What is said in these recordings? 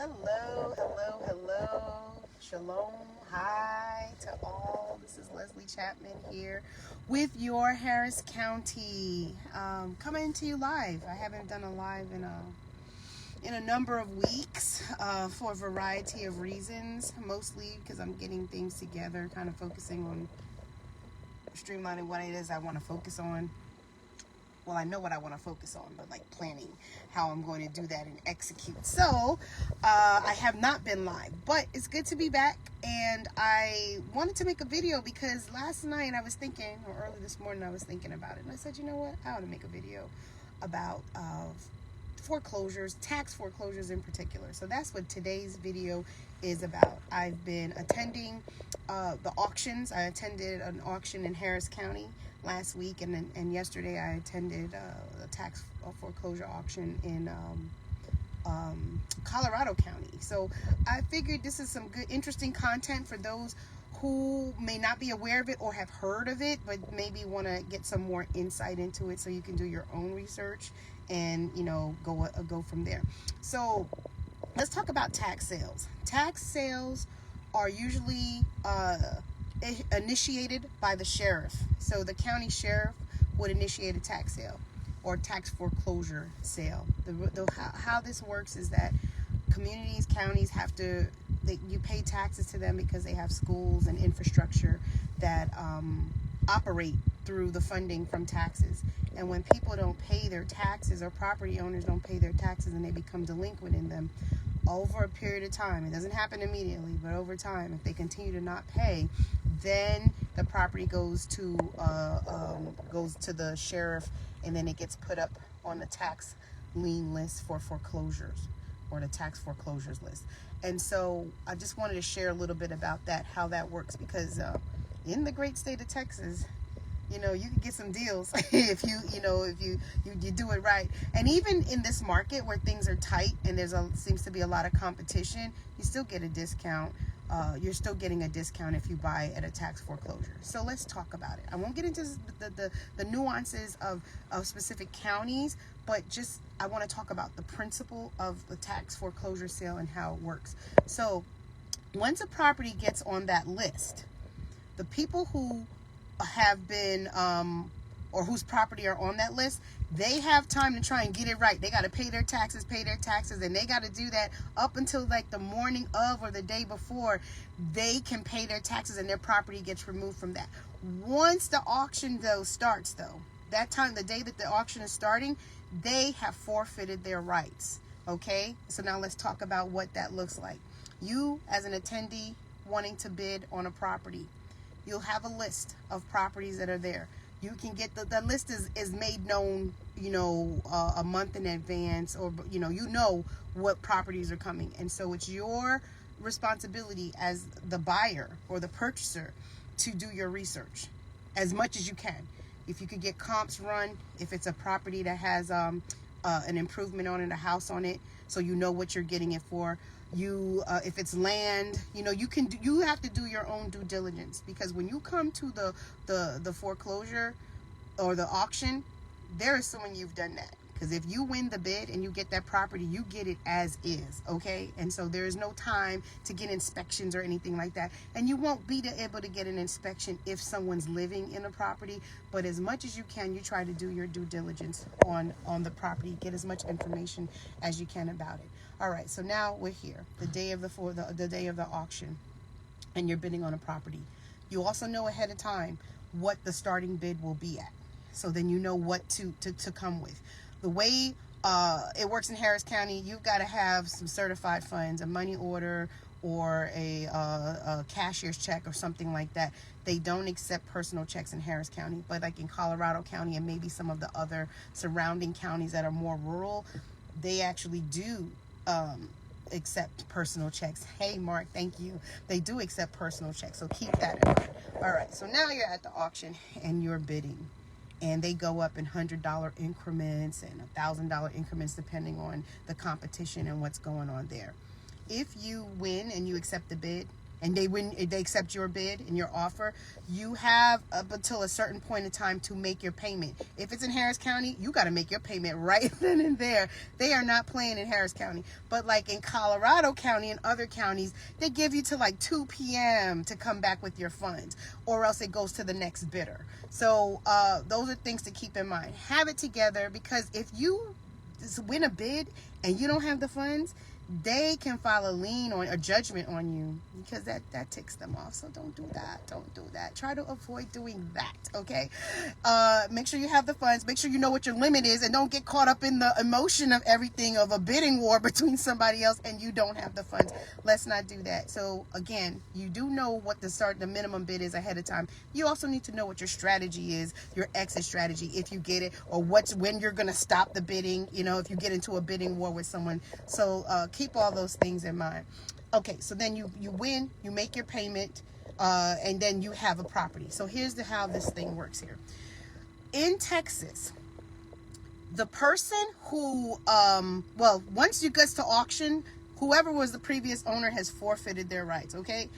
Hello, hello, hello. Shalom. Hi to all. This is Leslie Chapman here with your Harris County. Coming to you live. I haven't done a live in a number of weeks for a variety of reasons, mostly because I'm getting things together, kind of focusing on streamlining what it is I want to focus on. Well, I know what I want to focus on, but like planning how I'm going to do that and execute. So I have not been live, but it's good to be back. And I wanted to make a video because last night I was thinking, or early this morning I was thinking about it. And I said, you know what? I want to make a video about foreclosures, tax foreclosures in particular. So that's what today's video is about. I've been attending the auctions. I attended an auction in Harris County last week, and yesterday I attended a tax foreclosure auction in Colorado County. So I figured this is some good, interesting content for those who may not be aware of it or have heard of it, but maybe want to get some more insight into it so you can do your own research and, you know, go from there. So let's talk about tax sales. Tax sales are usually initiated by the sheriff. So the county sheriff would initiate a tax sale or tax foreclosure sale. How this works is that communities, counties have to, you pay taxes to them because they have schools and infrastructure that operate through the funding from taxes. And when people don't pay their taxes, or property owners don't pay their taxes and they become delinquent in them, over a period of time, it doesn't happen immediately, but over time, if they continue to not pay, then the property goes to the sheriff, and then it gets put up on the tax lien list for foreclosures, or the tax foreclosures list. And so I just wanted to share a little bit about that, how that works, because in the great state of Texas, you know, you can get some deals if you do it right. And even in this market where things are tight and seems to be a lot of competition, you still get a discount. You're still getting a discount if you buy at a tax foreclosure. So let's talk about it. I won't get into the nuances of specific counties, but just I want to talk about the principle of the tax foreclosure sale and how it works. So once a property gets on that list, the people who have been or whose property are on that list, they have time to try and get it right. They got to pay their taxes, and they got to do that up until like the morning of or the day before they can pay their taxes and their property gets removed from that. Once the auction starts, that time, the day that the auction is starting, they have forfeited their rights. Okay, so now let's talk about what that looks like. You, as an attendee wanting to bid on a property, you'll have a list of properties that are there. You can get the list is made known, a month in advance, or you know what properties are coming. And so it's your responsibility as the buyer or the purchaser to do your research as much as you can. If you could get comps run, if it's a property that has an improvement on it, a house on it, so you know what you're getting it for. If it's land, you have to do your own due diligence, because when you come to the foreclosure or the auction, they're assuming you've done that. Because if you win the bid and you get that property, you get it as is, okay? And so there is no time to get inspections or anything like that. And you won't be able to get an inspection if someone's living in a property. But as much as you can, you try to do your due diligence on the property. Get as much information as you can about it. All right, so now we're here, the day of the day of the auction, and you're bidding on a property. You also know ahead of time what the starting bid will be at. So then you know what to come with. The way it works in Harris County, you've got to have some certified funds, a money order, or a cashier's check or something like that. They don't accept personal checks in Harris County, but like in Colorado County and maybe some of the other surrounding counties that are more rural, they actually do accept personal checks. Hey, Mark, thank you. They do accept personal checks, so keep that in mind. All right, so now you're at the auction and you're bidding. And they go up in $100 increments and $1,000 increments depending on the competition and what's going on there. If you win and you accept the bid, and they accept your bid and your offer, you have up until a certain point in time to make your payment. If it's in Harris County, you got to make your payment right then and there. They are not playing in Harris County. But like in Colorado County and other counties, they give you to like 2 p.m. to come back with your funds, or else it goes to the next bidder. So those are things to keep in mind. Have it together, because if you win a bid and you don't have the funds, they can file a lien or a judgment on you, because that ticks them off. So don't do that. Try to avoid doing that, okay? Make sure you have the funds. Make sure you know what your limit is, and don't get caught up in the emotion of everything of a bidding war between somebody else and you don't have the funds. Let's not do that. So again, you do know what the minimum bid is ahead of time. You also need to know what your strategy is, your exit strategy, if you get it, or when you're going to stop the bidding, if you get into a bidding war with someone. So keep all those things in mind. Okay, so then you win, you make your payment, and then you have a property. So here's how this thing works here. In Texas, the person who, once you get to auction, whoever was the previous owner has forfeited their rights, okay?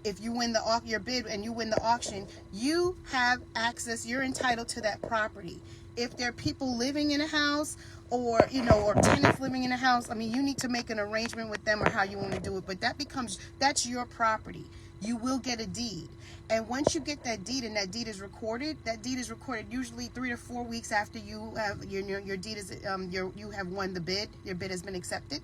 If you win your bid and you win the auction, you have access, you're entitled to that property. If there are people living in a house, or tenants living in a house, you need to make an arrangement with them or how you want to do it, but that's your property. You will get a deed. And once you get that deed and that deed is recorded usually 3 to 4 weeks after you have your deed is you have won the bid, your bid has been accepted,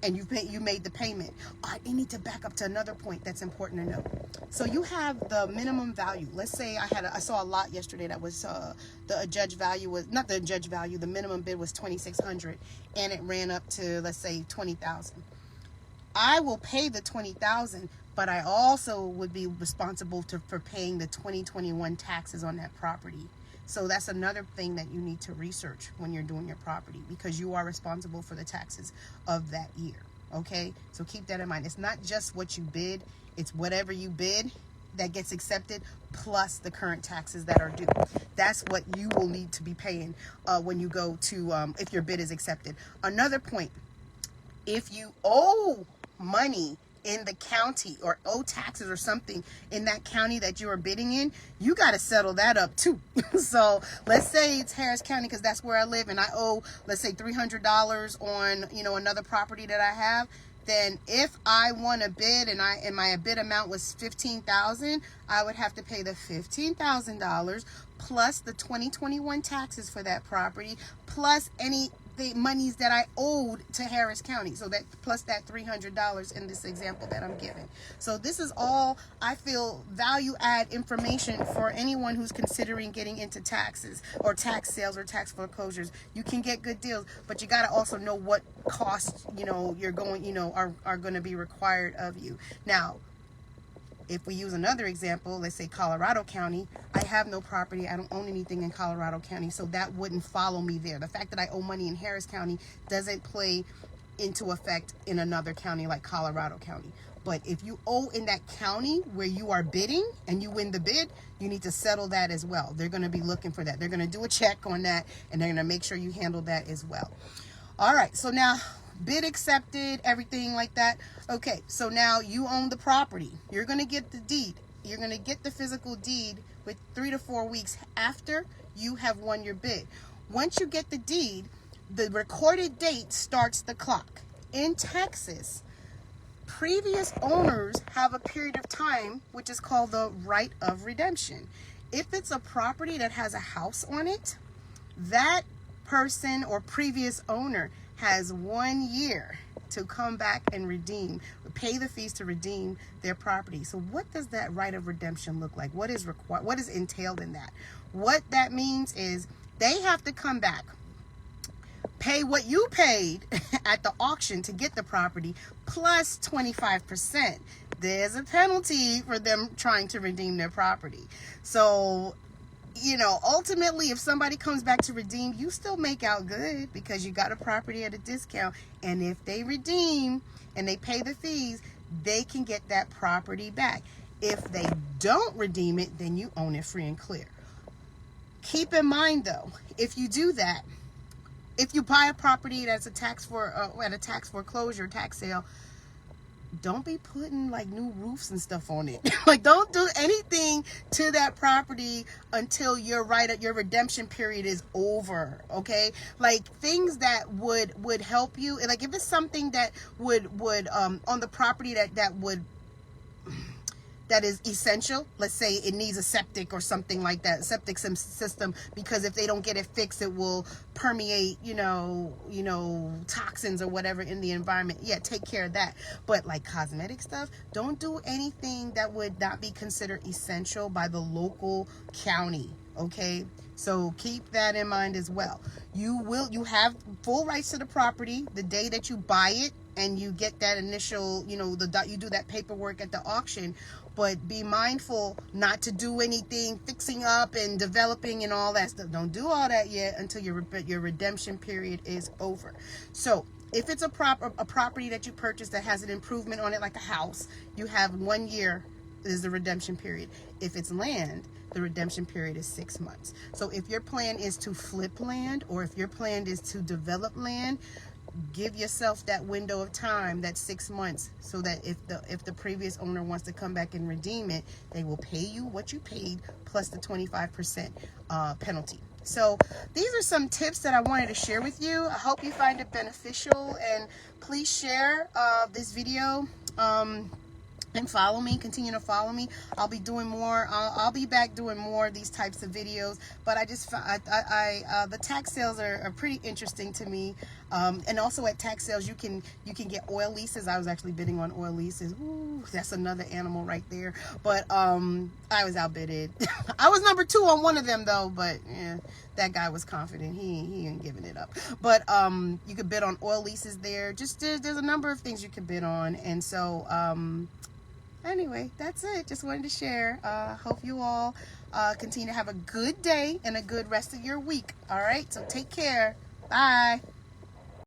and you made the payment. I need to back up to another point that's important to know. So you have the minimum value. Let's say I saw a lot yesterday that was the judge value was not the judge value. The minimum bid was $2,600, and it ran up to, let's say, $20,000. I will pay the $20,000. But I also would be responsible for paying the 2021 taxes on that property. So that's another thing that you need to research when you're doing your property, because you are responsible for the taxes of that year. Okay? So keep that in mind. It's not just what you bid. It's whatever you bid that gets accepted, plus the current taxes that are due. That's what you will need to be paying when you go to, if your bid is accepted. Another point, if you owe money in the county or owe taxes or something in that county that you are bidding in, you got to settle that up too. So let's say it's Harris County, because that's where I live, and I owe, let's say, $300 on another property that I have. Then if I won a bid and my bid amount was $15,000, I would have to pay the $15,000 plus the 2021 taxes for that property, plus the monies that I owed to Harris County. So that plus that $300 in this example that I'm giving. So this is all, I feel, value add information for anyone who's considering getting into taxes or tax sales or tax foreclosures. You can get good deals, but you got to also know what costs, you're going, are going to be required of you. Now, if we use another example, let's say Colorado County, I have no property. I don't own anything in Colorado County, so that wouldn't follow me there. The fact that I owe money in Harris County doesn't play into effect in another county like Colorado County. But if you owe in that county where you are bidding and you win the bid, you need to settle that as well. They're going to be looking for that. They're going to do a check on that, and they're going to make sure you handle that as well. All right, so now bid accepted, everything like that. Okay, so now you own the property. You're going to get the deed. You're going to get the physical deed with 3 to 4 weeks after you have won your bid. Once you get the deed, the recorded date starts the clock. In Texas, previous owners have a period of time which is called the right of redemption. If it's a property that has a house on it, that person or previous owner has 1 year to come back and pay the fees to redeem their property. So what does that right of redemption look like? What is required? What is entailed in that? What that means is they have to come back, pay what you paid at the auction to get the property, plus 25%. There's a penalty for them trying to redeem their property. So ultimately, if somebody comes back to redeem, you still make out good because you got a property at a discount. And if they redeem and they pay the fees, they can get that property back. If they don't redeem it, then you own it free and clear. Keep in mind, though, if you do that, if you buy a property that's at a tax foreclosure, tax sale, don't be putting like new roofs and stuff on it. Like, don't do anything to that property until your redemption period is over. Okay, like things that would help you, like if it's something that would on the property that is essential. Let's say it needs a septic or something like that, septic system, because if they don't get it fixed, it will permeate, toxins or whatever in the environment. Yeah, take care of that. But like cosmetic stuff, don't do anything that would not be considered essential by the local county. Okay, so keep that in mind as well. You have full rights to the property the day that you buy it, and you get that initial, you do that paperwork at the auction. But be mindful not to do anything fixing up and developing and all that stuff. Don't do all that yet until your redemption period is over. So if it's a property that you purchased that has an improvement on it, like a house, you have 1 year is the redemption period. If it's land, the redemption period is 6 months. So if your plan is to flip land, or if your plan is to develop land, give yourself that window of time, that 6 months, so that if the previous owner wants to come back and redeem it, they will pay you what you paid plus the 25% penalty. So these are some tips that I wanted to share with you. I hope you find it beneficial, and please share this video. And follow me, continue to follow me. I'll be doing more. I'll be back doing more of these types of videos. But I just, the tax sales are pretty interesting to me. And also at tax sales, you can get oil leases. I was actually bidding on oil leases. Ooh, that's another animal right there. But I was outbidded. I was number 2 on one of them though. But yeah, that guy was confident. He ain't giving it up. But you could bid on oil leases there. Just there's a number of things you could bid on, and so. Anyway, that's it. Just wanted to share. Hope you all continue to have a good day and a good rest of your week. All right, so take care. Bye.